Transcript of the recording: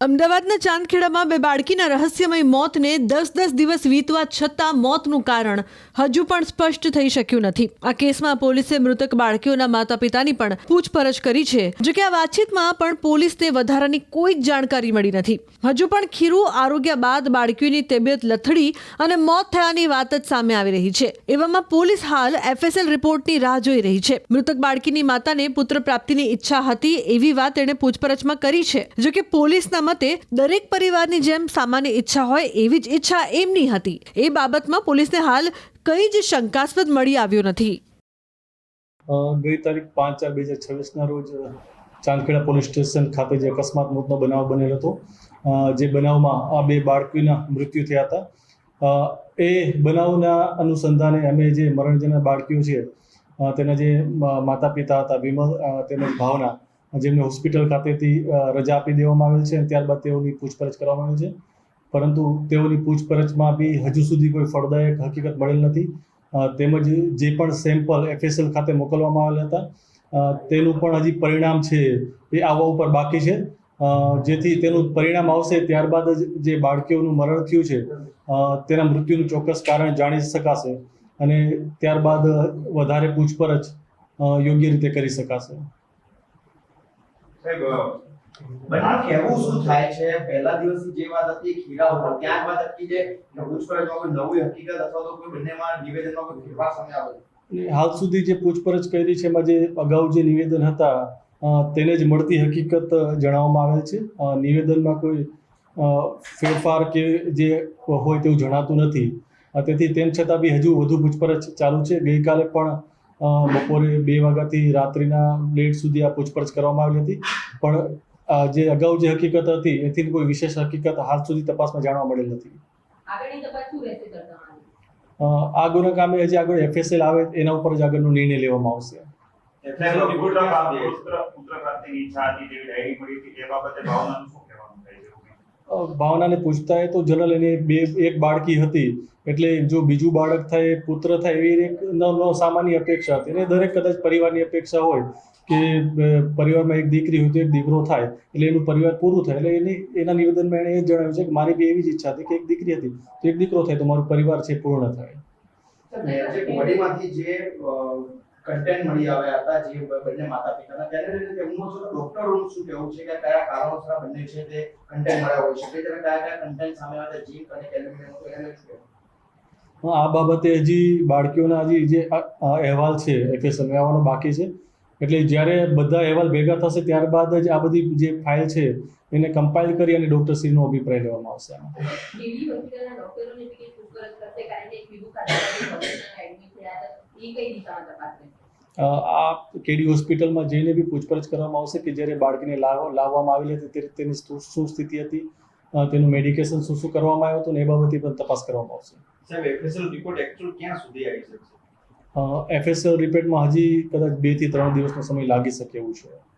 અમદાવાદના ચાંદખેડામાં બે બાળકીના રહસ્યમય મોતને 10 દિવસ વીતવા છતાં મોતનું કારણ હજુ પણ સ્પષ્ટ થઈ શક્યું નથી। આ કેસમાં પોલીસે મૃતક બાળકીઓના માતા પિતાની પણ પૂછપરછ કરી છે। જો કે આ વાતચીતમાં પણ પોલીસને વધારાની કોઈ જ જાણકારી મળી નથી। હજુ પણ ખીરું આરોગ્ય બાદ બાળકીઓની તબિયત લથડી અને મોત થયાની વાત જ સામે આવી રહી છે। એવામાં પોલીસ હાલ FSL રિપોર્ટની રાહ જોઈ રહી છે। મૃતક બાળકીની માતાને પુત્ર પ્રાપ્તિની ઈચ્છા હતી એવી વાત તેણે પૂછપરછમાં કરી છે। જો કે પોલીસના મતે દરેક પરિવારની જેમ સામાન્ય ઈચ્છા હોય એવી જ ઈચ્છા એમની હતી। એ બાબતમાં પોલીસને હાલ કઈ જ શંકાસ્પદ મળી આવ્યો નથી। ગઈ તારીખ 5/4/2026 રોજ ચાંદખેડા પોલીસ સ્ટેશન ખાતે જે અકસ્માત મોતનો બનાવ બનેલ હતો, જે બનાવમાં આ બે બાળકીના મૃત્યુ થયા હતા। એ બનાવના અનુસંધાને અમે જે મરણજના બાળકીઓ છે તેના જે માતા પિતા હતા વિમલ તેમજ ભાવના, જેમને હોસ્પિટલ ખાતેથી રજા આપી દેવામાં આવેલ છે અને ત્યારબાદ તેઓની પૂછપરછ કરવામાં આવેલ છે, પરંતુ તેઓની પૂછપરછમાં બી હજુ સુધી કોઈ ફળદાયક હકીકત મળેલ નથી। તેમજ જે પણ સેમ્પલ FSL ખાતે મોકલવામાં આવેલા હતા તેનું પણ હજી પરિણામ છે એ આવવા ઉપર બાકી છે, જેથી તેનું પરિણામ આવશે ત્યારબાદ જ જે બાળકીઓનું મરણ થયું છે તેના મૃત્યુનું ચોક્કસ કારણ જાણી શકાશે અને ત્યારબાદ વધારે પૂછપરછ યોગ્ય રીતે કરી શકાશે। બનાવ કેવું શું થાય છે? પહેલા દિવસની જે વાત હતી ખીરા ઉપર ત્યારબાદ અટકી જાય પૂછપરછમાં કોઈ નવી હકીકત અથવા તો કોઈ બંનેમાં નિવેદનમાં કોઈ ફેરફાર સામે આવે? હાલ સુધી જે પૂછપરછ કરી છે એમાં જે અગાઉ જે નિવેદન હતા તેને જ મળતી હકીકત જણાવવામાં આવેલ છે। નિવેદનમાં કોઈ ફેરફાર કે જે હોય તેવું જણાતું નથી, તેથી તેમ છતાં બી હજુ વધુ પૂછપરછ ચાલુ છે। ગઈકાલે પણ બપોરે 2 વાગ્યાથી રાત્રિના લેટ સુધી આ પૂછપરછ કરવામાં આવી હતી, પણ જે અગાઉ જે હકીકત હતી એથી કોઈ વિશેષ હકીકત હાલ સુધી તપાસમાં જાણવા મળેલ નથી। આગળની તપાસ શું રહેશે કરતા? આ ગુના કામે હજી આગળ FSL આવે એના ઉપર જ આગળનો નિર્ણય લેવામાં આવશે। ભાવનાને પૂછતા તો જનરલ એને એક બાળકી હતી, એટલે જો બીજું બાળક થાય પુત્ર થાય એવી એક સામાન્ય અપેક્ષા હતી, અને દરેક કદાચ પરિવારની અપેક્ષા હોય કે પરિવારમાં એક દીકરી હોય તો એક દીકરો થાય એટલે એનું પરિવાર પૂરું થાય, એટલે એના નિવેદનમાં એણે એ જણાવ્યું છે કે મારી બી એવી જ ઈચ્છા હતી કે એક દીકરી હતી તો એક દીકરો થાય તો મારું પરિવાર છે પૂર્ણ થાય। જે બોડીમાંથી જે કન્ટેન્ટ મળી આવ્યા હતા જે બંને માતા પિતાના, તેને લઈને તેમનું ડોક્ટરોનું શું કહેવું છે કે કયા કારણોસર બંને છે તે કન્ટેન્ટ મળ્યા હોય છે, તેને કયા કન્ટેન્ટ સામે આવ્યા જીંક અને કેલ્શિયમ એને શું? આ બાબતે હજી બાળકીઓના હજી જે અહેવાલ છે FSL આવવાનો બાકી છે, એટલે જ્યારે બધા અહેવાલ ભેગા થશે ત્યારબાદ જ આ બધી જે ફાઇલ છે એને કમ્પાઇલ કરી અને ડોક્ટરશ્રીનો અભિપ્રાય લેવામાં આવશે। આ કેડી હોસ્પિટલમાં જઈને બી પૂછપરછ કરવામાં આવશે કે જ્યારે બાળકીને લાવવામાં આવેલી હતી ત્યારે તેની શું સ્થિતિ હતી, તેનું મેડિકેશન શું કરવામાં આવ્યું હતું ને એ બાબતે પણ તપાસ કરવામાં આવશે। સાહેબ, FSL રિપોર્ટ એક્ચ્યુઅલ ક્યાં સુધી આવી શકશે? FSL રિપોર્ટમાં હજી કદાચ 2 થી 3 દિવસનો સમય લાગી શકે એવું છે।